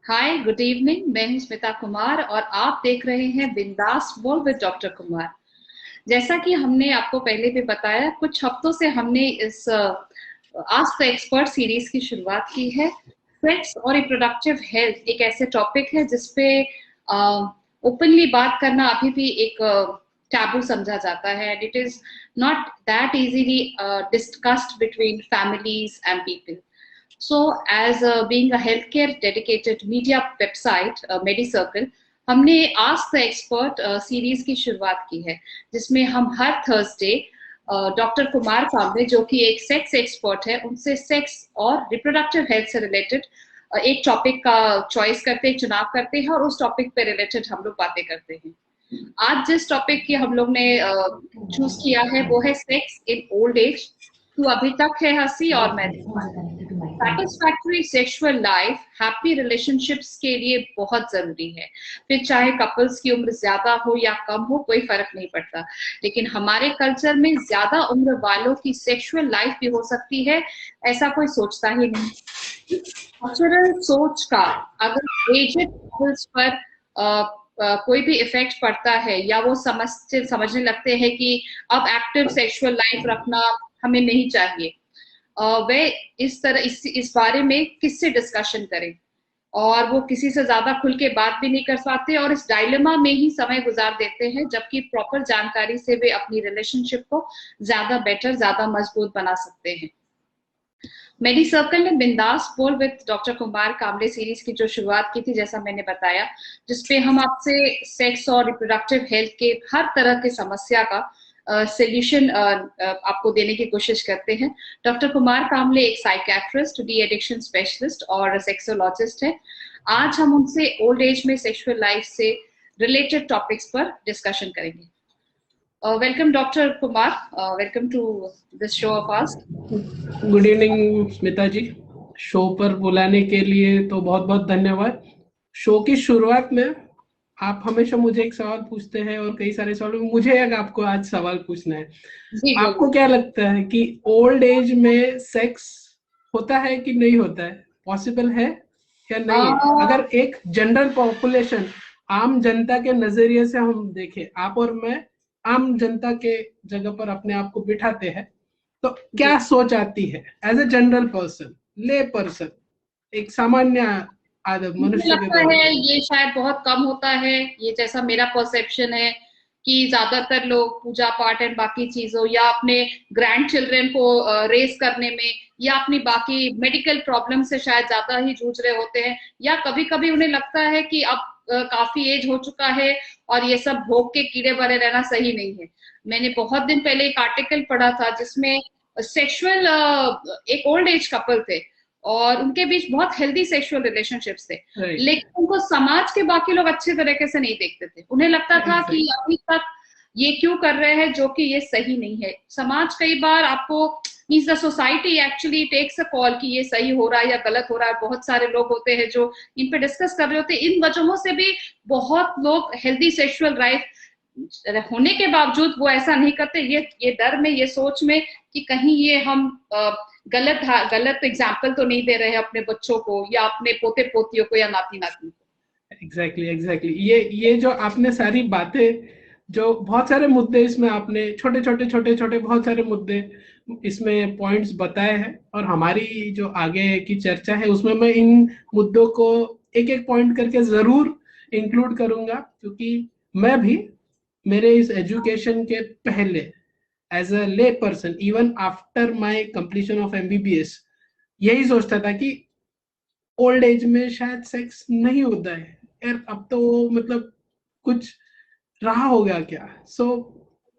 हाय, good evening. मैं हूं स्मिता कुमार और आप देख रहे हैं बिंदास बोल विद डॉक्टर कुमार। जैसा कि हमने आपको पहले भी बताया, कुछ हफ्तों से हमने इस आस्क द एक्सपर्ट सीरीज की शुरुआत की है। सेक्स और रिप्रोडक्टिव हेल्थ एक ऐसे टॉपिक है जिसपे ओपनली बात करना अभी भी एक टैबू समझा जाता है and it is not that easily discussed between families and people. So, as being a healthcare dedicated media website, MediCircle, हमने आस्क द एक्सपर्ट सीरीज की शुरुआत की है, जिसमें हम हर थर्सडे डॉक्टर कुमार कामरे, जो कि एक सेक्स एक्सपर्ट है, उनसे सेक्स और रिप्रोडक्टिव हेल्थ से रिलेटेड एक टॉपिक का चॉइस करते हैं, चुनाव करते हैं और उस टॉपिक पे रिलेटेड हम लोग बातें करते हैं। आज जिस टॉपिक की हम लोग ने चूज किया है वो है सेक्स इन ओल्ड एज। तू अभी तक है हंसी और मैं satisfactory sexual life happy relationships के लिए बहुत जरूरी है। फिर चाहे कपल्स की उम्र ज्यादा हो या कम हो, कोई फर्क नहीं पड़ता। लेकिन हमारे कल्चर में ज्यादा उम्र वालों की सेक्सुअल लाइफ भी हो सकती है, ऐसा कोई सोचता ही नहीं। कल्चरल सोच का अगर एजेड कपल्स पर कोई भी इफेक्ट पड़ता है या वो समझने लगते हैं कि अब एक्टिव सेक्सुअल लाइफ रखना हमें नहीं चाहिए, वे इस तरह इस बारे में किससे डिस्कशन करें, और वो किसी से ज्यादा खुल के बात भी नहीं कर पाते और इस डायलेमा में ही समय गुजार देते हैं, जबकि प्रॉपर जानकारी से वे अपनी रिलेशनशिप को ज्यादा बेटर, ज्यादा मजबूत बना सकते हैं। मेडी सर्कल ने बिंदास बोल with doctor Kumar Kamle series की जो शुरुआत की थी, जैसा मैंने बताया, जिसपे हम आपसे सेक्स और रिप्रोडक्टिव हेल्थ के हर तरह की समस्या का सोल्यूशन आपको देने की कोशिश करते हैं। डॉक्टर कुमार कामले एक साइकेट्रिस्ट, डी एडिक्शन स्पेशलिस्ट और सेक्सोलॉजिस्ट है। आज हम उनसे ओल्ड एज में सेक्सुअल लाइफ से रिलेटेड टॉपिक्स पर डिस्कशन करेंगे। Welcome doctor Kumar, welcome to this show of ask. Good evening Smita ji. Show पर बुलाने के लिए तो बहुत बहुत धन्यवाद। शो की शुरुआत में आप हमेशा मुझे एक सवाल पूछते हैं और कई सारे सवाल, मुझे आपको आज सवाल पूछना है। जी आपको बोलिए। क्या लगता है कि ओल्ड एज में सेक्स होता है कि नहीं होता है? पॉसिबल है या नहीं है? अगर एक जनरल पॉपुलेशन, आम जनता के नजरिए से हम देखें, आप और मैं आम जनता के जगह पर अपने आप को बिठाते हैं, तो क्या सोच आती है एज ए जनरल पर्सन, ले पर्सन, एक सामान्य आदमी, मुझे मनुष्य के लगता तौर है पे? ये शायद बहुत कम होता है, ये जैसा मेरा परसेप्शन है कि ज्यादातर लोग पूजा पाठ एंड बाकी चीजों या अपने ग्रैंड चिल्ड्रन को रेस करने में या अपनी बाकी मेडिकल प्रॉब्लम से शायद ज्यादा ही जूझ रहे होते हैं, या कभी कभी उन्हें लगता है कि अब काफी एज हो चुका है और ये सब भोग के कीड़े भरे रहना सही नहीं है। मैंने बहुत दिन पहले एक आर्टिकल पढ़ा था जिसमें सेक्सुअल एक ओल्ड एज कपल थे और उनके बीच बहुत हेल्दी सेक्सुअल रिलेशनशिप्स थे, राइट, लेकिन उनको समाज के बाकी लोग अच्छे तरीके से नहीं देखते थे। उन्हें लगता था कि अभी तक ये क्यों कर रहे हैं, जो कि ये सही नहीं है। समाज कई बार आपको, means the society actually takes a call कि ये सही हो रहा है या गलत हो रहा है। बहुत सारे लोग होते हैं जो इन पे डिस्कस कर रहे होते हैं। इन वजहों से भी बहुत लोग हेल्दी सेक्सुअल लाइफ होने के बावजूद वो ऐसा नहीं करते, ये डर में, ये सोच में कि कहीं ये हम गलत एग्जाम्पल तो नहीं दे रहे हैं अपने बच्चों को या अपने पोते पोतियों को या नाती नाती को। एग्जैक्टली ये जो आपने सारी बातें, जो बहुत सारे मुद्दे इसमें आपने छोटे छोटे छोटे छोटे बहुत सारे मुद्दे इसमें पॉइंट्स बताए हैं, और हमारी जो आगे की चर्चा है उसमें मैं इन मुद्दों को एक एक पॉइंट करके जरूर इंक्लूड करूंगा, क्योंकि मैं भी मेरे इस एजुकेशन के पहले एज अ ले person, even after my completion of MBBS, यही सोचता था कि ओल्ड एज में शायद सेक्स नहीं होता है यार, अब तो मतलब कुछ रहा होगा क्या।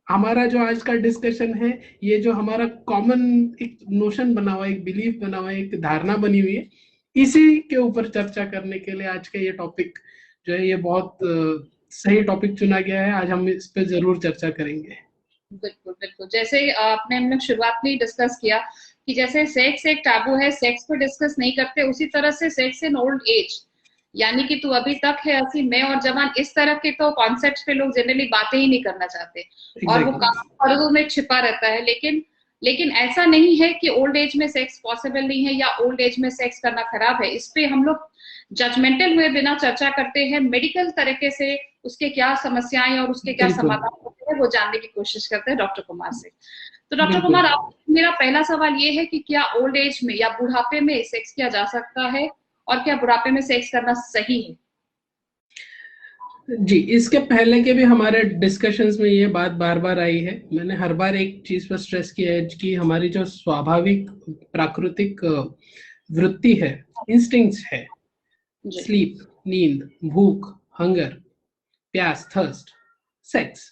हमारा जो आज का डिस्कशन है, ये जो हमारा कॉमन एक नोशन बना हुआ है, एक बिलीफ बना हुआ है, एक धारणा बनी हुई है, इसी के ऊपर चर्चा करने के लिए आज का ये टॉपिक जो है, ये बहुत सही टॉपिक चुना गया है। आज हम इस पे जरूर चर्चा करेंगे। बिल्कुल बिल्कुल, जैसे आपने हमने शुरुआत में ही डिस्कस किया कि जैसे सेक्स एक टैबू है, सेक्स पे डिस्कस नहीं करते, उसी तरह से सेक्स इन ओल्ड एज, यानी कि तू अभी तक है हंसी मैं और जवान, इस तरह के तो कॉन्सेप्ट पे लोग जनरली बातें ही नहीं करना चाहते और वो एग्जैक्टली काफी पर्दों में छिपा रहता है। लेकिन लेकिन ऐसा नहीं है कि ओल्ड एज में सेक्स पॉसिबल नहीं है या ओल्ड एज में सेक्स करना खराब है। इस पे हम लोग जजमेंटल हुए बिना चर्चा करते हैं, मेडिकल तरीके से उसके क्या समस्याएं और उसके क्या बिल्कुल समाधान होते हैं वो जानने की कोशिश करते हैं डॉक्टर कुमार से। तो डॉक्टर बिल्कुल। कुमार, आप, मेरा पहला सवाल ये है कि क्या ओल्ड एज में या बुढ़ापे में सेक्स किया जा सकता है, और क्या बुढ़ापे में सेक्स करना सही है? जी, इसके पहले के भी हमारे डिस्कशंस में ये बात बार बार आई है। मैंने हर बार एक चीज पर स्ट्रेस किया है कि हमारी जो स्वाभाविक प्राकृतिक वृत्ति है, इंस्टिंक्ट्स है, जी। स्लीप, नींद, भूख, हंगर, प्यास, थर्स्ट, सेक्स,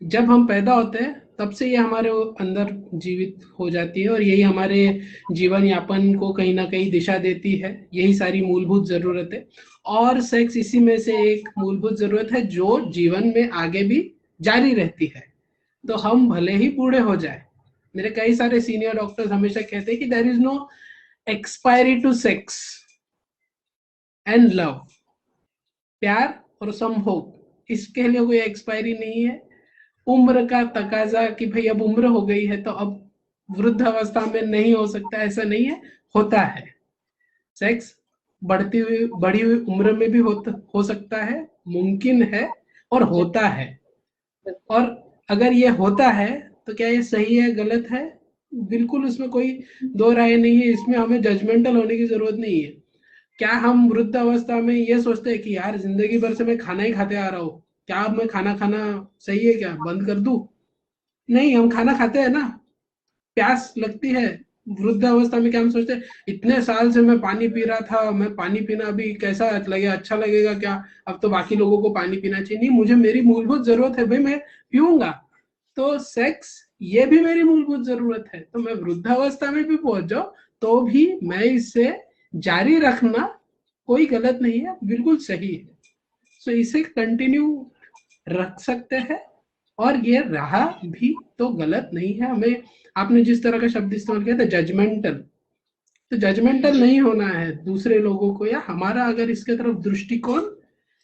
जब हम पैदा होते हैं तब से ये हमारे अंदर जीवित हो जाती है और यही हमारे जीवन यापन को कहीं ना कहीं दिशा देती है। यही सारी मूलभूत जरूरत है और सेक्स इसी में से एक मूलभूत जरूरत है जो जीवन में आगे भी जारी रहती है। तो हम भले ही बूढ़े हो जाए, मेरे कई सारे सीनियर डॉक्टर्स हमेशा कहते हैं कि there is no expiry to sex and love. प्यार और संभोग, इसके लिए कोई एक्सपायरी नहीं है। उम्र का तकाजा कि भाई अब उम्र हो गई है तो अब वृद्ध अवस्था में नहीं हो सकता, ऐसा नहीं है, होता है। सेक्स बढ़ी हुई उम्र में भी हो सकता है, मुमकिन है और होता है। और अगर ये होता है तो क्या ये सही है, गलत है? बिल्कुल, उसमें कोई दो राय नहीं है। इसमें हमें जजमेंटल होने की जरूरत नहीं है। क्या हम वृद्ध अवस्था में ये सोचते हैं कि यार जिंदगी भर से मैं खाना ही खाते आ रहा हूँ, क्या अब मैं खाना खाना सही है, क्या बंद कर दूं? नहीं, हम खाना खाते हैं ना, प्यास लगती है। वृद्ध अवस्था में क्या हम सोचते हैं, इतने साल से मैं पानी पी रहा था, मैं पानी पीना अभी कैसा लगेगा, अच्छा लगेगा क्या? अब तो बाकी लोगों को पानी पीना चाहिए। नहीं, मुझे मेरी मूलभूत जरूरत है भाई, मैं पीऊंगा। तो सेक्स ये भी मेरी मूलभूत जरूरत है, तो मैं वृद्धावस्था में भी पहुंच जाऊं तो भी मैं इसे जारी रखना कोई गलत नहीं है, बिल्कुल सही है। सो इसे कंटिन्यू रख सकते हैं और ये रहा भी तो गलत नहीं है। हमें, आपने जिस तरह का शब्द इस्तेमाल किया था जजमेंटल, तो जजमेंटल नहीं होना है दूसरे लोगों को या हमारा। अगर इसके तरफ दृष्टिकोण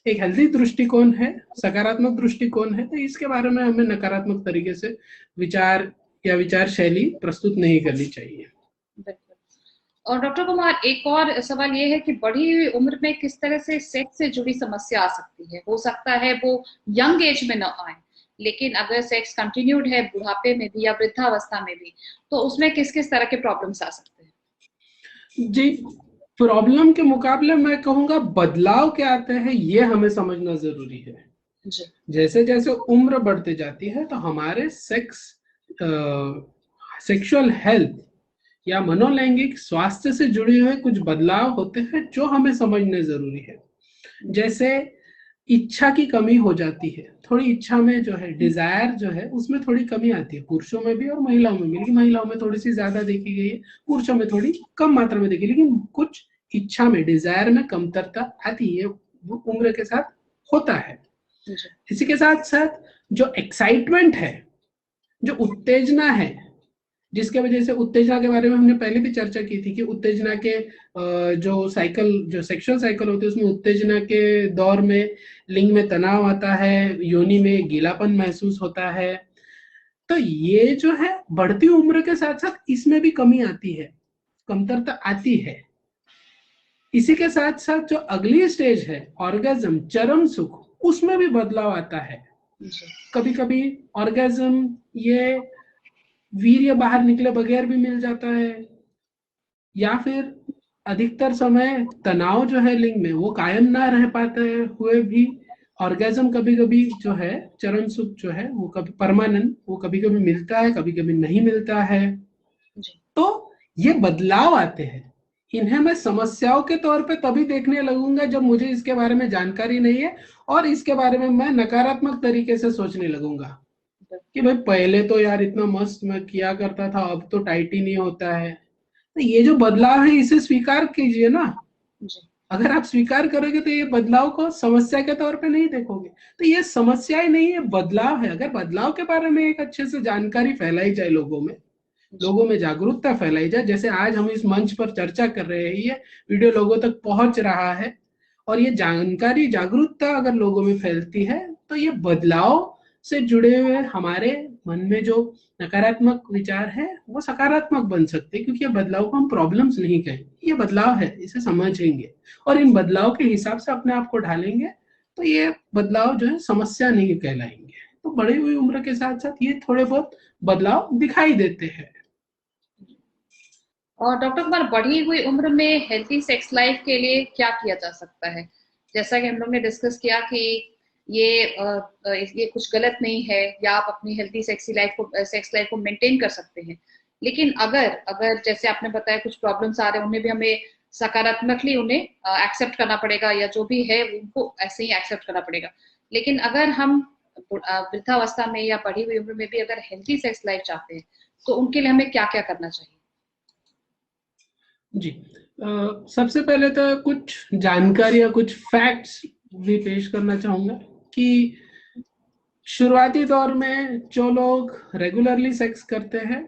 एक हेल्दी दृष्टिकोण है, सकारात्मक दृष्टिकोण है, तो इसके बारे में हमें नकारात्मक तरीके से विचार या विचार शैली प्रस्तुत नहीं करनी चाहिए। और डॉक्टर कुमार, एक और सवाल ये है कि बढ़ी हुई उम्र में किस तरह से सेक्स से जुड़ी समस्या आ सकती है? हो सकता है वो यंग एज में न आए, लेकिन अगर सेक्स कंटिन्यूड है बुढ़ापे में भी या वृद्धावस्था में भी, तो उसमें किस किस तरह के प्रॉब्लम्स आ सकते हैं? जी, प्रॉब्लम के मुकाबले मैं कहूंगा बदलाव क्या आते हैं ये हमें समझना जरूरी है। जी। जैसे जैसे उम्र बढ़ते जाती है तो हमारे सेक्सुअल हेल्थ या मनोलैंगिक स्वास्थ्य से जुड़े हुए कुछ बदलाव होते हैं जो हमें समझने जरूरी है। जैसे इच्छा की कमी हो जाती है, थोड़ी इच्छा में जो है, डिजायर जो है उसमें थोड़ी कमी आती है, पुरुषों में भी और महिलाओं में भी। लेकिन महिलाओं में थोड़ी सी ज्यादा देखी गई है, पुरुषों में थोड़ी कम मात्रा में देखी, लेकिन कुछ इच्छा में, डिजायर में कमतरता आती है, वो उम्र के साथ होता है। इसी के साथ साथ जो एक्साइटमेंट है, जो उत्तेजना है, जिसके वजह से, उत्तेजना के बारे में हमने पहले भी चर्चा की थी कि उत्तेजना के जो साइकिल, जो सेक्सुअल साइकिल होती है उसमें उत्तेजना के दौर में लिंग में तनाव आता है, योनि में गीलापन महसूस होता है। तो ये जो है बढ़ती उम्र के साथ साथ इसमें भी कमी आती है, कमतरता आती है। इसी के साथ साथ जो अगली स्टेज है ऑर्गेज्म, चरम सुख, उसमें भी बदलाव आता है। कभी कभी ऑर्गेज्म ये वीर्य बाहर निकले बगैर भी मिल जाता है, या फिर अधिकतर समय तनाव जो है लिंग में वो कायम ना रह पाते हुए भी ऑर्गेज्म कभी कभी जो है, चरम सुख जो है वो कभी परमानेंट, वो कभी कभी मिलता है, कभी कभी नहीं मिलता है। तो ये बदलाव आते हैं, इन्हें मैं समस्याओं के तौर पे तभी देखने लगूंगा जब मुझे इसके बारे में जानकारी नहीं है और इसके बारे में मैं नकारात्मक तरीके से सोचने लगूंगा कि भाई पहले तो यार इतना मस्त मैं किया करता था, अब तो टाइट ही नहीं होता है। तो ये जो बदलाव है इसे स्वीकार कीजिए ना। अगर आप स्वीकार करोगे तो ये बदलाव को समस्या के तौर पे नहीं देखोगे। तो ये समस्या ही नहीं है, बदलाव है। अगर बदलाव के बारे में एक अच्छे से जानकारी फैलाई जाए, लोगों में जागरूकता फैलाई जाए, जैसे आज हम इस मंच पर चर्चा कर रहे हैं, ये वीडियो लोगों तक पहुंच रहा है, और ये जानकारी, जागरूकता अगर लोगों में फैलती है तो ये बदलाव से जुड़े हुए हमारे मन में जो नकारात्मक विचार है वो सकारात्मक बन सकते हैं, क्योंकि ये बदलाव को हम प्रॉब्लम्स नहीं कहें, ये बदलाव है, इसे समझेंगे और इन बदलाव के हिसाब से अपने आप को ढालेंगे तो ये बदलाव जो है समस्या नहीं कहलाएंगे। तो बढ़ी हुई उम्र के साथ साथ ये थोड़े बहुत बदलाव दिखाई देते हैं। और डॉक्टर कुमार, बढ़ी हुई उम्र में हेल्थी सेक्स लाइफ के लिए क्या किया जा सकता है? जैसा कि हम लोग ने डिस्कस किया कि ये कुछ गलत नहीं है, या आप अपनी हेल्थी सेक्स लाइफ को मेंटेन कर सकते हैं। लेकिन अगर अगर जैसे आपने बताया कुछ प्रॉब्लम्स आ रहे हैं, उन्हें भी हमें सकारात्मकली उन्हें एक्सेप्ट करना पड़ेगा, या जो भी है उनको ऐसे ही एक्सेप्ट करना पड़ेगा। लेकिन अगर हम वृद्धावस्था में या बढ़ी हुई उम्र में भी अगर हेल्थी सेक्स लाइफ चाहते हैं, तो उनके लिए हमें क्या क्या करना चाहिए? जी, सबसे पहले तो कुछ जानकारियां, कुछ फैक्ट्स भी पेश करना चाहूंगा कि शुरुआती दौर में जो लोग रेगुलरली सेक्स करते हैं,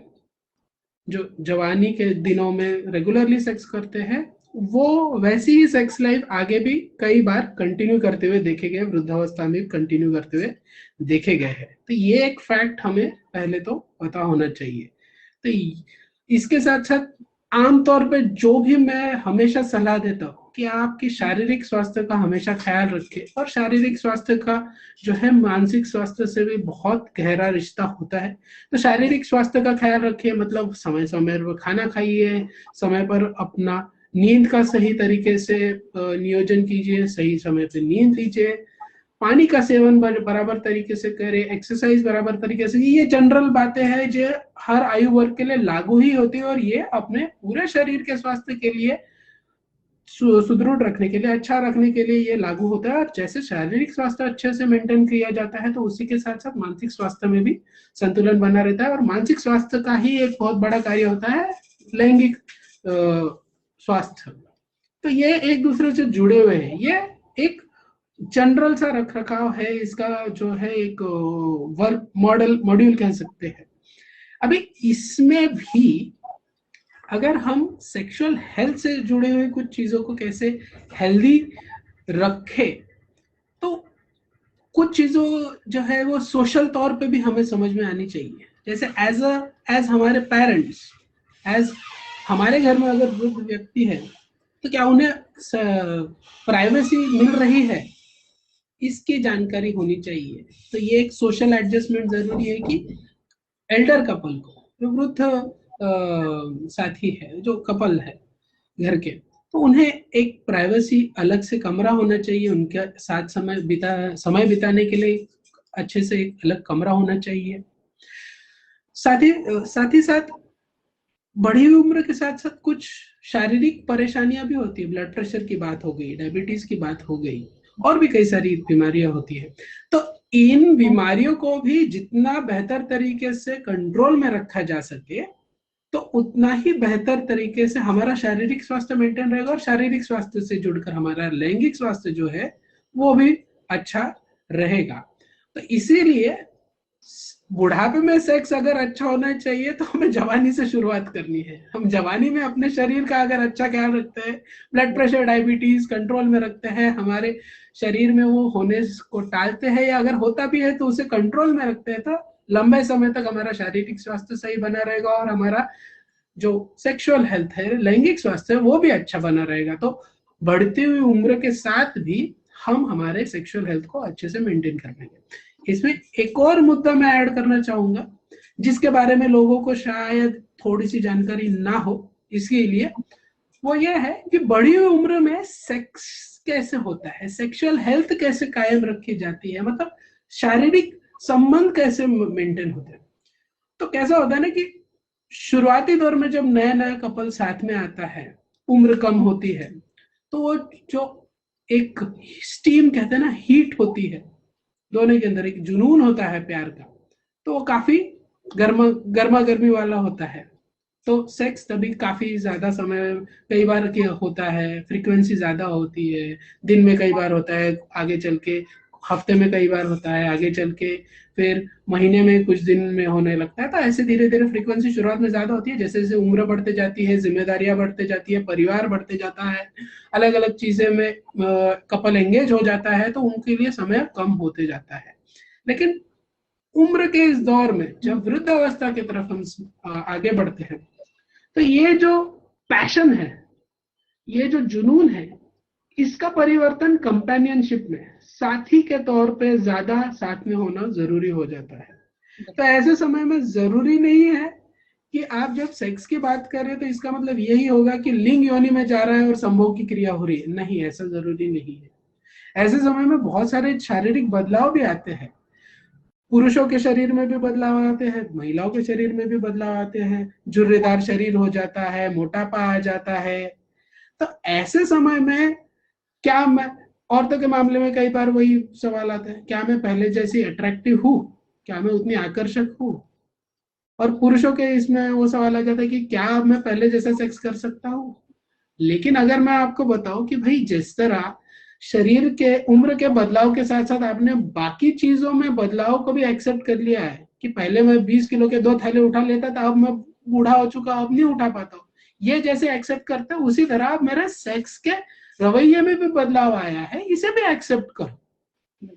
जो जवानी के दिनों में रेगुलरली सेक्स करते हैं, वो वैसी ही सेक्स लाइफ आगे भी कई बार कंटिन्यू करते हुए देखे गए, वृद्धावस्था में कंटिन्यू करते हुए देखे गए हैं। तो ये एक फैक्ट हमें पहले तो पता होना चाहिए। तो इसके साथ साथ आमतौर पे जो भी मैं हमेशा सलाह देता हूँ कि आपकी शारीरिक स्वास्थ्य का हमेशा ख्याल रखें, और शारीरिक स्वास्थ्य का जो है मानसिक स्वास्थ्य से भी बहुत गहरा रिश्ता होता है। तो शारीरिक स्वास्थ्य का ख्याल रखिए, मतलब समय समय पर खाना खाइए, समय पर अपना नींद का सही तरीके से नियोजन कीजिए, सही समय पे नींद लीजिए, पानी का सेवन बराबर तरीके से करें, एक्सरसाइज बराबर तरीके से। ये जनरल बातें हैं जो हर आयु वर्ग के लिए लागू ही होती है, और ये अपने पूरे शरीर के स्वास्थ्य के लिए, सुदृढ़ रखने के लिए, अच्छा रखने के लिए ये लागू होता है। और जैसे शारीरिक स्वास्थ्य अच्छे से मेंटेन किया जाता है, तो उसी के साथ साथ मानसिक स्वास्थ्य में भी संतुलन बना रहता है। और मानसिक स्वास्थ्य का ही एक बहुत बड़ा कार्य होता है लैंगिक स्वास्थ्य। तो ये एक दूसरे से जुड़े हुए हैं, ये एक जनरल सा रख रखाव है इसका, जो है एक वर्क मॉड्यूल कह सकते हैं। अभी इसमें भी अगर हम सेक्सुअल हेल्थ से जुड़े हुए कुछ चीजों को कैसे हेल्दी रखें, तो कुछ चीजों जो है वो सोशल तौर पे भी हमें समझ में आनी चाहिए। जैसे एज हमारे पेरेंट्स, एज हमारे घर में अगर वृद्ध व्यक्ति है, तो क्या उन्हें प्राइवेसी मिल रही है, इसकी जानकारी होनी चाहिए। तो ये एक सोशल एडजस्टमेंट जरूरी है कि एल्डर कपल को, जो वृद्ध साथी है, जो कपल है घर के, तो उन्हें एक प्राइवेसी, अलग से कमरा होना चाहिए, उनके साथ समय बिताने के लिए अच्छे से एक अलग कमरा होना चाहिए। साथ ही साथ बढ़ी हुई उम्र के साथ साथ कुछ शारीरिक परेशानियां भी होती है। ब्लड प्रेशर की बात हो गई, डायबिटीज की बात हो गई, और भी कई सारी बीमारियां होती है। तो इन बीमारियों को भी जितना बेहतर तरीके से कंट्रोल में रखा जा सके, तो उतना ही बेहतर तरीके से हमारा शारीरिक स्वास्थ्य मेंटेन रहेगा, और शारीरिक स्वास्थ्य से जुड़कर हमारा लैंगिक स्वास्थ्य जो है वो भी अच्छा रहेगा। तो इसीलिए बुढ़ापे में सेक्स अगर अच्छा होना चाहिए, तो हमें जवानी से शुरुआत करनी है। हम जवानी में अपने शरीर का अगर अच्छा ख्याल रखते हैं, ब्लड प्रेशर, डायबिटीज कंट्रोल में रखते हैं, हमारे शरीर में वो होने को टालते हैं, या अगर होता भी है तो उसे कंट्रोल में रखते हैं, तो लंबे समय तक हमारा शारीरिक स्वास्थ्य सही बना रहेगा, और हमारा जो सेक्सुअल हेल्थ है, लैंगिक स्वास्थ्य है, वो भी अच्छा बना रहेगा। तो बढ़ती हुई उम्र के साथ भी हम हमारे सेक्सुअल हेल्थ को अच्छे से मेंटेन कर लेंगे। इसमें एक और मुद्दा मैं ऐड करना चाहूंगा, जिसके बारे में लोगों को शायद थोड़ी सी जानकारी ना हो, इसके लिए वो ये है कि बढ़ी हुई उम्र में सेक्स कैसे होता है, सेक्सुअल हेल्थ कैसे कायम रखी जाती है, मतलब शारीरिक संबंध कैसे मेंटेन होते हैं। तो कैसा होता है ना कि शुरुआती दौर में जब नया नया कपल साथ में आता है, उम्र कम होती है, तो वो जो एक स्टीम कहते हैं ना, हीट होती है दोनों के अंदर, एक जुनून होता है प्यार का, तो वो काफी गर्मा गर्मी वाला होता है। तो सेक्स तभी काफी ज्यादा समय कई बार होता है, फ्रीक्वेंसी ज्यादा होती है, दिन में कई बार होता है, आगे चल के हफ्ते में कई बार होता है, आगे चल के फिर महीने में कुछ दिन में होने लगता है। तो ऐसे धीरे धीरे फ्रीक्वेंसी शुरुआत में ज्यादा होती है, जैसे जैसे उम्र बढ़ते जाती है, जिम्मेदारियां बढ़ते जाती है, परिवार बढ़ते जाता है, अलग अलग चीजें में कपल एंगेज हो जाता है, तो उनके लिए समय कम होते जाता है। लेकिन उम्र के इस दौर में जब वृद्धावस्था की तरफ हम आगे बढ़ते हैं, तो ये जो पैशन है, ये जो जुनून है, इसका परिवर्तन कंपेनियनशिप में साथी के तौर पे ज्यादा साथ में होना जरूरी हो जाता है। तो ऐसे समय में जरूरी नहीं है कि आप जब सेक्स की बात करें तो इसका मतलब यही होगा कि लिंग योनि में जा रहा है और संभोग की क्रिया हो रही है। नहीं, ऐसा जरूरी नहीं है। ऐसे समय में बहुत सारे शारीरिक बदलाव भी आते हैं। पुरुषों के शरीर में भी बदलाव आते हैं, महिलाओं के शरीर में भी बदलाव आते हैं। झुर्रीदार शरीर हो जाता है, मोटापा आ जाता है। तो ऐसे समय में क्या मैं, औरतों के मामले में कई बार वही सवाल आता है, क्या मैं पहले जैसी अट्रैक्टिव हूँ, क्या मैं उतनी आकर्षक हूँ? और पुरुषों के इसमें वो सवाल आ जाता है कि क्या मैं पहले जैसा सेक्स कर सकता हूँ? लेकिन अगर मैं आपको बताऊं कि भाई जिस तरह शरीर के उम्र के बदलाव के साथ साथ आपने बाकी चीजों में बदलाव को भी एक्सेप्ट कर लिया है कि पहले मैं 20 किलो के 2 थैले उठा लेता था, अब मैं बूढ़ा हो चुका, अब नहीं उठा पाता हूँ, ये जैसे एक्सेप्ट करते हैं, उसी तरह अब मेरे सेक्स के रवैये में भी बदलाव आया है, इसे भी एक्सेप्ट करो।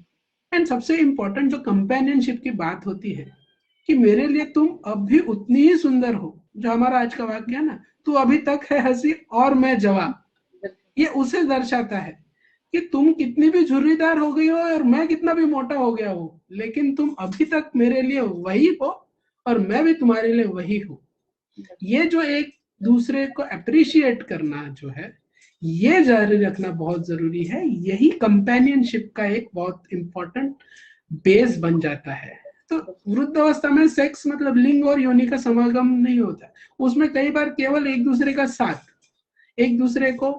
एंड सबसे इंपॉर्टेंट जो कंपेनियनशिप की बात होती है कि मेरे लिए तुम अब भी उतनी ही सुंदर हो, जो हमारा आज का वाक्य है ना, तू अभी तक है हंसी और मैं जवान, ये उसे दर्शाता है कि तुम कितनी भी झुर्रीदार हो गई हो और मैं कितना भी मोटा हो गया हूँ, लेकिन तुम अभी तक मेरे लिए वही हो और मैं भी तुम्हारे लिए वही हूँ। ये जो एक दूसरे को अप्रिशिएट करना जो है, ये जारी रखना बहुत जरूरी है। यही कंपेनियनशिप का एक बहुत इंपॉर्टेंट बेस बन जाता है। तो वृद्धावस्था में सेक्स मतलब लिंग और योनि का समागम नहीं होता, उसमें कई बार केवल एक दूसरे का साथ, एक दूसरे को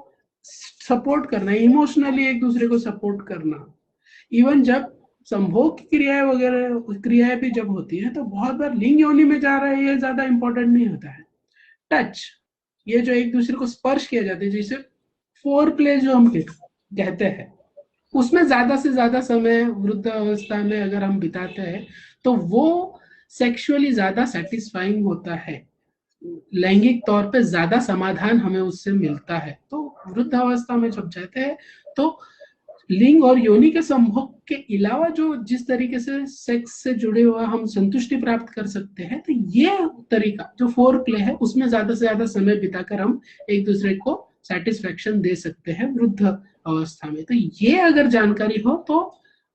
सपोर्ट करना, इमोशनली एक दूसरे को सपोर्ट करना। इवन जब संभोग की क्रियाएं वगैरह क्रियाएं भी जब होती है तो बहुत बार लिंग योनि में जा रहा है, ये ज्यादा इंपॉर्टेंट नहीं होता है। टच, ये जो एक दूसरे को स्पर्श किया जाता है, जिसे फोर प्ले जो हम कहते हैं, उसमें ज्यादा से ज्यादा समय वृद्धावस्था में अगर हम बिताते हैं तो वो सेक्सुअली ज्यादा सेटिस्फाइंग होता है, लैंगिक तौर पे ज्यादा समाधान हमें उससे मिलता है। तो वृद्धावस्था में जब जाते हैं तो लिंग और योनि के संभोग के अलावा जो जिस तरीके से सेक्स से जुड़े हुआ हम संतुष्टि प्राप्त कर सकते हैं, तो ये तरीका जो फोर प्ले है, उसमें ज्यादा से ज्यादा समय बिताकर हम एक दूसरे को सेटिस्फेक्शन दे सकते हैं वृद्ध अवस्था में। तो ये अगर जानकारी हो तो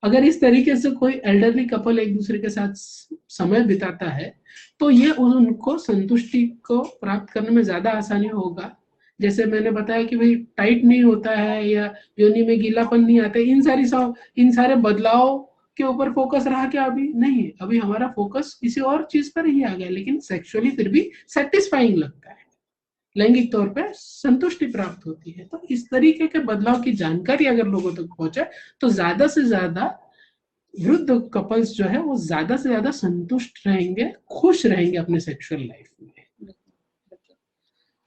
अगर इस तरीके से कोई एल्डरली कपल एक दूसरे के साथ समय बिताता है तो ये उनको संतुष्टि को प्राप्त करने में ज्यादा आसानी होगा। जैसे मैंने बताया कि भाई टाइट नहीं होता है या योनि में गीलापन नहीं आता, इन सारे बदलाव के ऊपर फोकस रहा क्या? अभी नहीं, अभी हमारा फोकस किसी और चीज पर ही आ गया, लेकिन सेक्सुअली फिर भी सेटिस्फाइंग लगता है, लैंगिक तौर पर संतुष्टि प्राप्त होती है। तो इस तरीके के बदलाव की जानकारी अगर लोगों तक पहुंचे तो ज्यादा से ज्यादा वृद्ध कपल्स जो है वो ज्यादा से ज्यादा संतुष्ट रहेंगे, खुश रहेंगे अपने सेक्सुअल लाइफ में।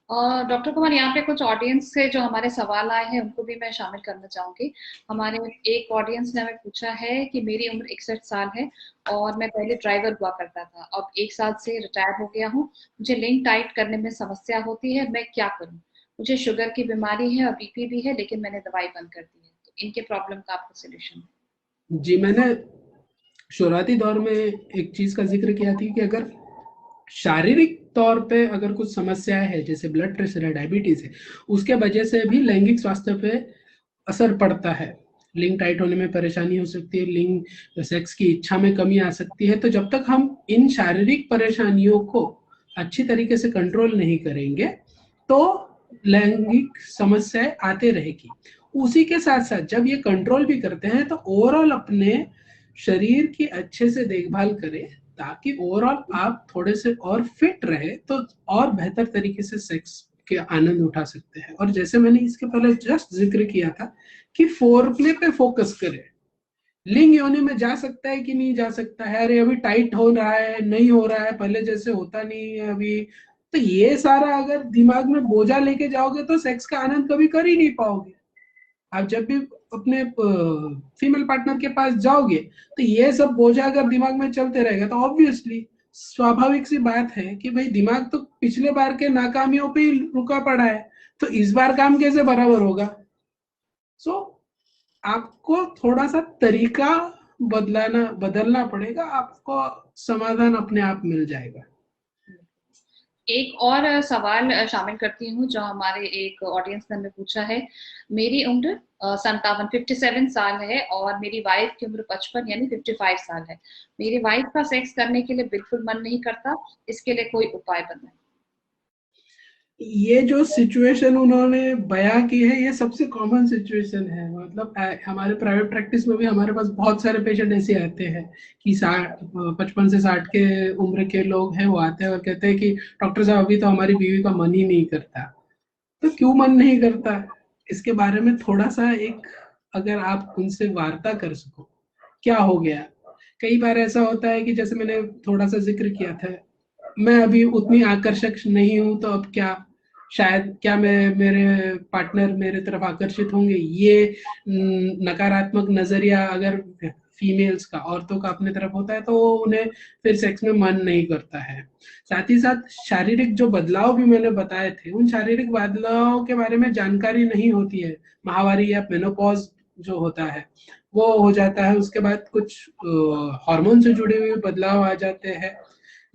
और डॉक्टर कुमार, यहाँ पे कुछ ऑडियंस से जो हमारे सवाल आए हैं उनको भी मैं शामिल करना चाहूंगी। हमारे एक ऑडियंस ने हमें पूछा है कि मेरी उम्र 61 साल है और मैं पहले ड्राइवर हुआ करता था, अब 1 साल से रिटायर हो गया हूँ, मुझे लिंक टाइट करने में समस्या होती है, मैं क्या करूँ? मुझे शुगर की बीमारी है और बीपी भी है, लेकिन मैंने दवाई बंद कर दी है, तो इनके प्रॉब्लम का आपका सोल्यूशन है? जी, मैंने शुरुआती दौर में एक चीज का जिक्र किया थी कि अगर शारीरिक तौर पे अगर कुछ समस्याएं है, जैसे ब्लड प्रेशर है, डायबिटीज है, उसके वजह से भी लैंगिक स्वास्थ्य पे असर पड़ता है, लिंग टाइट होने में परेशानी हो सकती है, लिंग सेक्स की इच्छा में कमी आ सकती है। तो जब तक हम इन शारीरिक परेशानियों को अच्छी तरीके से कंट्रोल नहीं करेंगे तो लैंगिक समस्याएं आते रहेगी। उसी के साथ साथ जब ये कंट्रोल भी करते हैं तो ओवरऑल अपने शरीर की अच्छे से देखभाल करें ताकि ओवरऑल आप थोड़े से और फिट रहे तो और बेहतर तरीके से सेक्स के आनंद उठा सकते हैं। और जैसे मैंने इसके पहले जस्ट जिक्र किया था कि फोर प्ले पे फोकस करें, लिंग योनि में जा सकता है कि नहीं जा सकता है, अरे अभी टाइट हो रहा है, नहीं हो रहा है, पहले जैसे होता नहीं है अभी, तो ये सारा अगर दिमाग में बोझा लेके जाओगे तो सेक्स का आनंद कभी कर ही नहीं पाओगे। आप जब भी अपने फीमेल पार्टनर के पास जाओगे तो ये सब बोझा अगर दिमाग में चलते रहेगा तो ऑब्वियसली स्वाभाविक सी बात है कि भाई दिमाग तो पिछले बार के नाकामियों पे ही रुका पड़ा है, तो इस बार काम कैसे बराबर होगा? सो आपको थोड़ा सा तरीका बदलना पड़ेगा, आपको समाधान अपने आप मिल जाएगा। एक और सवाल शामिल करती हूँ जो हमारे एक ऑडियंस ने हमें पूछा है। मेरी उम्र 57 साल है और मेरी वाइफ की उम्र 55 यानी 55 साल है। मेरी वाइफ का सेक्स करने के लिए बिल्कुल मन नहीं करता, इसके लिए कोई उपाय बताएं। ये जो सिचुएशन उन्होंने बयां की है, ये सबसे कॉमन सिचुएशन है। मतलब हमारे प्राइवेट प्रैक्टिस में भी हमारे पास बहुत सारे पेशेंट ऐसे आते हैं कि 55 से 60 के उम्र के लोग हैं, वो आते हैं और कहते हैं कि डॉक्टर साहब अभी तो हमारी बीवी का मन ही नहीं करता। तो क्यों मन नहीं करता, इसके बारे में थोड़ा सा एक, अगर आप उनसे वार्ता कर सको, क्या हो गया। कई बार ऐसा होता है कि जैसे मैंने थोड़ा सा जिक्र किया था, मैं अभी उतनी आकर्षक नहीं हूं, तो अब क्या, शायद क्या मैं, मेरे पार्टनर मेरे तरफ आकर्षित होंगे, ये नकारात्मक नजरिया अगर फीमेल्स का, औरतों का अपने तरफ होता है, तो उन्हें फिर सेक्स में मन नहीं करता है। साथ ही साथ शारीरिक जो बदलाव भी मैंने बताए थे, उन शारीरिक बदलाव के बारे में जानकारी नहीं होती है। महावारी या मेनोपॉज जो होता है वो हो जाता है, उसके बाद कुछ हार्मोन से जुड़े हुए बदलाव आ जाते हैं,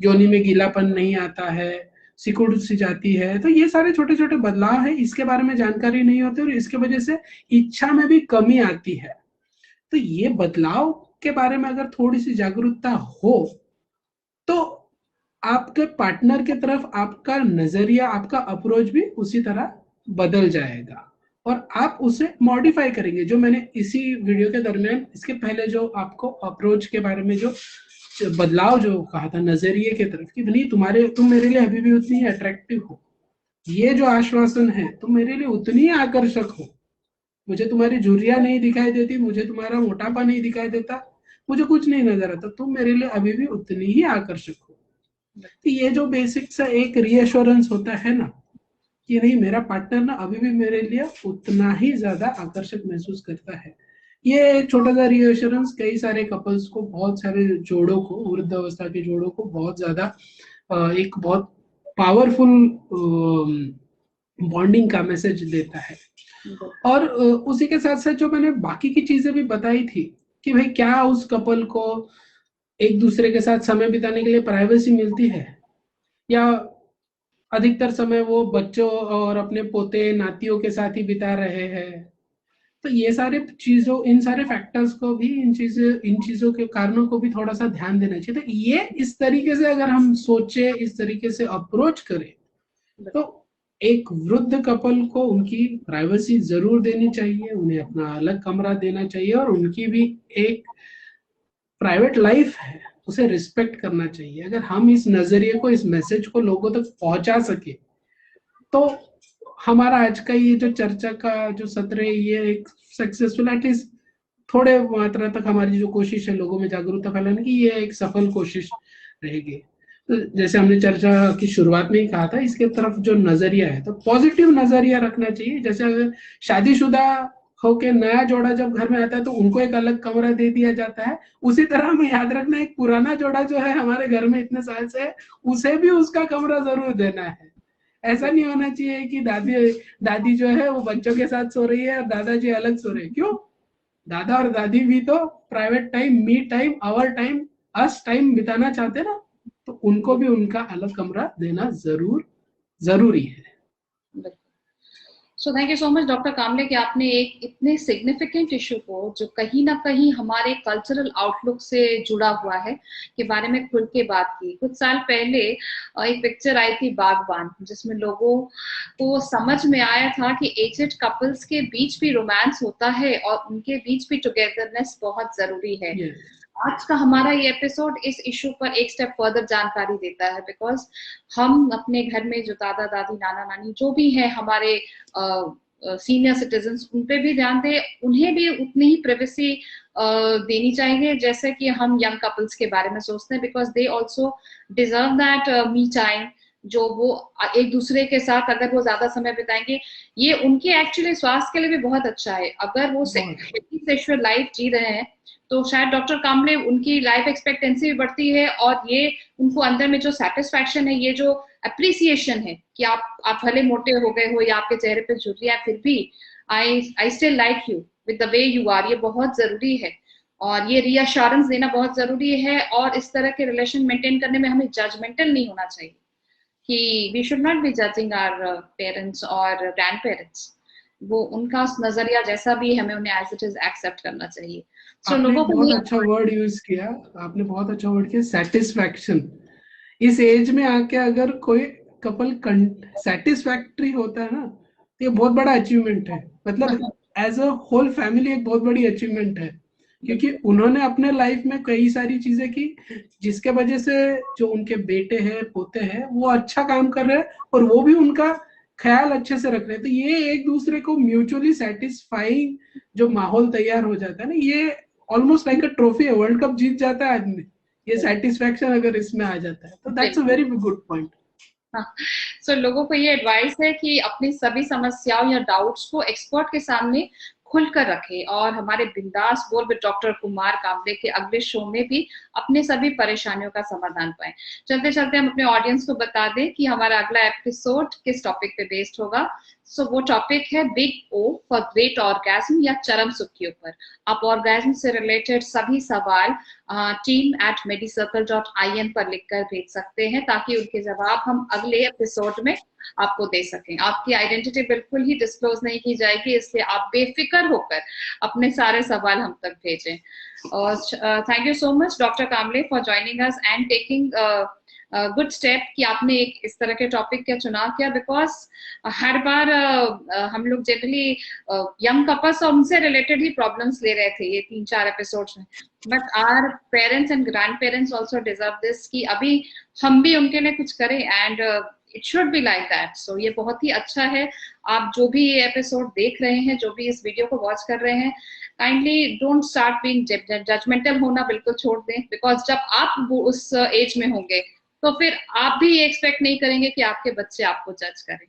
योनि में गीलापन नहीं आता है, सिकुड़ सी जाती है। तो ये सारे छोटे छोटे बदलाव है, इसके बारे में जानकारी नहीं होती और इसके वजह से इच्छा में भी कमी आती है। तो ये बदलाव के बारे में अगर थोड़ी सी जागरूकता हो, तो आपके पार्टनर की तरफ आपका नजरिया, आपका अप्रोच भी उसी तरह बदल जाएगा और आप उसे मॉडिफाई करेंगे। जो मैंने इसी वीडियो के दरमियान इसके पहले जो आपको अप्रोच के बारे में जो बदलाव जो कहा था नजरिए की तरफ, कि नहीं तुम मेरे लिए अभी भी उतनी ही अट्रैक्टिव हो, ये जो आश्वासन है, तुम मेरे लिए उतनी ही आकर्षक हो, मुझे तुम्हारी झुर्रियां नहीं दिखाई देती, मुझे तुम्हारा मोटापा नहीं दिखाई देता, मुझे कुछ नहीं नजर आता, तुम मेरे लिए अभी भी उतनी ही आकर्षक हो। तो ये जो बेसिक सा एक रीएश्योरेंस होता है ना, कि नहीं मेरा पार्टनर ना अभी भी मेरे लिए उतना ही ज्यादा आकर्षक महसूस करता है, ये एक छोटा सा रीएश्योरेंस कई सारे कपल्स को, बहुत सारे जोड़ों को, वृद्धावस्था के जोड़ों को बहुत ज्यादा एक बहुत पावरफुल बॉन्डिंग का मैसेज देता है। और उसी के साथ साथ जो मैंने बाकी की चीजें भी बताई थी, कि भाई क्या उस कपल को एक दूसरे के साथ समय बिताने के लिए प्राइवेसी मिलती है, या अधिकतर समय वो बच्चों और अपने पोते नातियों के साथ ही बिता रहे हैं। तो ये सारे चीजों, इन सारे फैक्टर्स को भी, इन चीजों के कारणों को भी थोड़ा सा ध्यान देना चाहिए। तो ये इस तरीके से अगर हम सोचे, इस तरीके से अप्रोच करें, तो एक वृद्ध कपल को उनकी प्राइवेसी जरूर देनी चाहिए, उन्हें अपना अलग कमरा देना चाहिए और उनकी भी एक प्राइवेट लाइफ है, उसे रिस्पेक्ट करना चाहिए। अगर हम इस नजरिए को, इस मैसेज को लोगों तक पहुंचा सके, तो हमारा आज का ये जो चर्चा का जो सत्र है, ये एक सक्सेसफुल, एटलीस्ट थोड़े मात्रा तक हमारी जो कोशिश है लोगों में जागरूकता फैलाने की, ये एक सफल कोशिश रहेगी। तो जैसे हमने चर्चा की शुरुआत में ही कहा था, इसके तरफ जो नजरिया है, तो पॉजिटिव नजरिया रखना चाहिए। जैसे अगर शादीशुदा होके नया जोड़ा जब घर में आता है, तो उनको एक अलग कमरा दे दिया जाता है, उसी तरह हमें याद रखना एक पुराना जोड़ा जो है हमारे घर में इतने साल से है, उसे भी उसका कमरा जरूर देना है। ऐसा नहीं होना चाहिए कि दादी दादी जो है वो बच्चों के साथ सो रही है और दादाजी अलग सो रहे हैं। क्यों, दादा और दादी भी तो private time, me time, our time, us time बिताना चाहते ना, तो उनको भी उनका अलग कमरा देना जरूरी है। So thank you so much doctor Kamle कि आपने एक इतने सिग्निफिकेंट इशू को, जो कहीं ना कहीं हमारे कल्चरल आउटलुक से जुड़ा हुआ है, के बारे में खुल के बात की। कुछ साल पहले एक पिक्चर आई थी बागबान, जिसमें लोगों को समझ में आया था कि एजेड कपल्स के बीच भी रोमांस होता है और उनके बीच भी टुगेदरनेस बहुत जरूरी है। yes. आज का हमारा ये एपिसोड इस इशू पर एक स्टेप फर्दर जानकारी देता है, बिकॉज हम अपने घर में जो दादा दादी, नाना नानी जो भी है हमारे सीनियर सिटीजन्स, उन पे भी ध्यान दें, उन्हें भी उतनी ही प्राइवेसी देनी चाहिए जैसे कि हम यंग कपल्स के बारे में सोचते हैं, because they also deserve that me time, जो वो एक दूसरे के साथ अगर वो ज्यादा समय बिताएंगे, ये उनके एक्चुअली स्वास्थ्य के लिए भी बहुत अच्छा है। अगर वो सेक्सुअल लाइफ जी रहे हैं, तो शायद डॉक्टर कामले उनकी लाइफ एक्सपेक्टेंसी भी बढ़ती है, और ये उनको अंदर में जो सेटिस्फैक्शन है, ये जो अप्रिसिएशन है कि आप भले मोटे हो गए हो या आपके चेहरे पे झुर्रियां, फिर भी I still like you with the way you are, ये बहुत जरूरी है। और ये रीअश्योरेंस देना बहुत जरूरी है। और इस तरह के रिलेशन मेंटेन करने में हमें जजमेंटल नहीं होना चाहिए कि we should not be judging our parents और ग्रैंड पेरेंट्स। वो उनका नजरिया जैसा भी हमें उन्हें एज इट इज एक्सेप्ट करना चाहिए। सो आपने लोगों एक को बहुत ये अच्छा वर्ड यूज किया, आपने बहुत अच्छा वर्ड किया, सेटिस्फैक्शन। इस एज में आके अगर कोई कपल सेटिस्फैक्ट्री होता है ना, तो ये बहुत बड़ा अचीवमेंट है। मतलब एज अ होल फैमिली एक बहुत बड़ी अचीवमेंट है, क्योंकि बिल्कुल उन्होंने अपने लाइफ में कई सारी चीजें की जिसके वजह से जो उनके बेटे हैं पोते हैं वो अच्छा काम कर रहे हैं, और वो भी उनका ख्याल अच्छे से रख रहे हैं। तो ये एक दूसरे को म्यूचुअली सेटिस्फाइंग जो माहौल तैयार हो जाता है ना, ये ऑलमोस्ट लाइक अ ट्रॉफी है। वर्ल्ड कप जीत जाता है आदमी, ये सेटिस्फैक्शन अगर इसमें आ जाता है तो दैट्स अ बिल्कुल। Very good point. हाँ, सो लोगों को ये एडवाइस है कि अपनी सभी समस्याओं या डाउट्स को एक्सपर्ट के सामने खुलकर रखें, और हमारे बिंदास बोल विद डॉक्टर कुमार कामले के अगले शो में भी अपने सभी परेशानियों का समाधान पाएं। चलते चलते हम अपने ऑडियंस को बता दें कि हमारा अगला एपिसोड किस टॉपिक पे बेस्ड होगा। सो वो टॉपिक है big O for great orgasm या चरम सुख के ऊपर। आप ऑर्गेज्म से रिलेटेड सभी सवाल team@medicircle.in पर लिखकर भेज सकते हैं, ताकि उनके जवाब हम अगले एपिसोड में आपको दे सकें। आपकी आइडेंटिटी बिल्कुल ही डिस्क्लोज नहीं की जाएगी, इसलिए आप बेफिक्र होकर अपने सारे सवाल हम तक भेजें। और thank you so much doctor Kamle for joining us and taking good step कि आपने एक इस तरह के टॉपिक का चुनाव किया, बिकॉज हर बार हम लोग जनरली यंग कपल्स और उनसे रिलेटेड ही प्रॉब्लम्स ले रहे थे ये 3-4 एपिसोड्स में। But our parents and grand parents also deserve this कि अभी हम भी उनके लिए कुछ करें, and it should be like that. So ये बहुत ही अच्छा है। आप जो भी ये एपिसोड देख रहे हैं, जो भी इस वीडियो को वॉच कर रहे हैं, kindly don't start being judgmental होना बिल्कुल छोड़ दें, बिकॉज जब आप उस एज में होंगे तो फिर आप भी ये एक्सपेक्ट नहीं करेंगे कि आपके बच्चे आपको जज करें।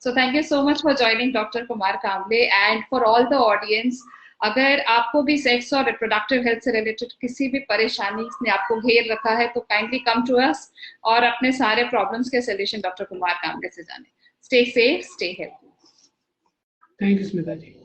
सो thank you so much for joining doctor Kumar Kamle, and for all the audience, अगर आपको भी सेक्स और रिप्रोडक्टिव हेल्थ से रिलेटेड किसी भी परेशानी ने आपको घेर रखा है तो काइंडली कम टू अस और अपने सारे प्रॉब्लम्स के सोल्यूशन डॉक्टर कुमार कामले से जाने। Stay safe, stay healthy. Thank you Smita ji.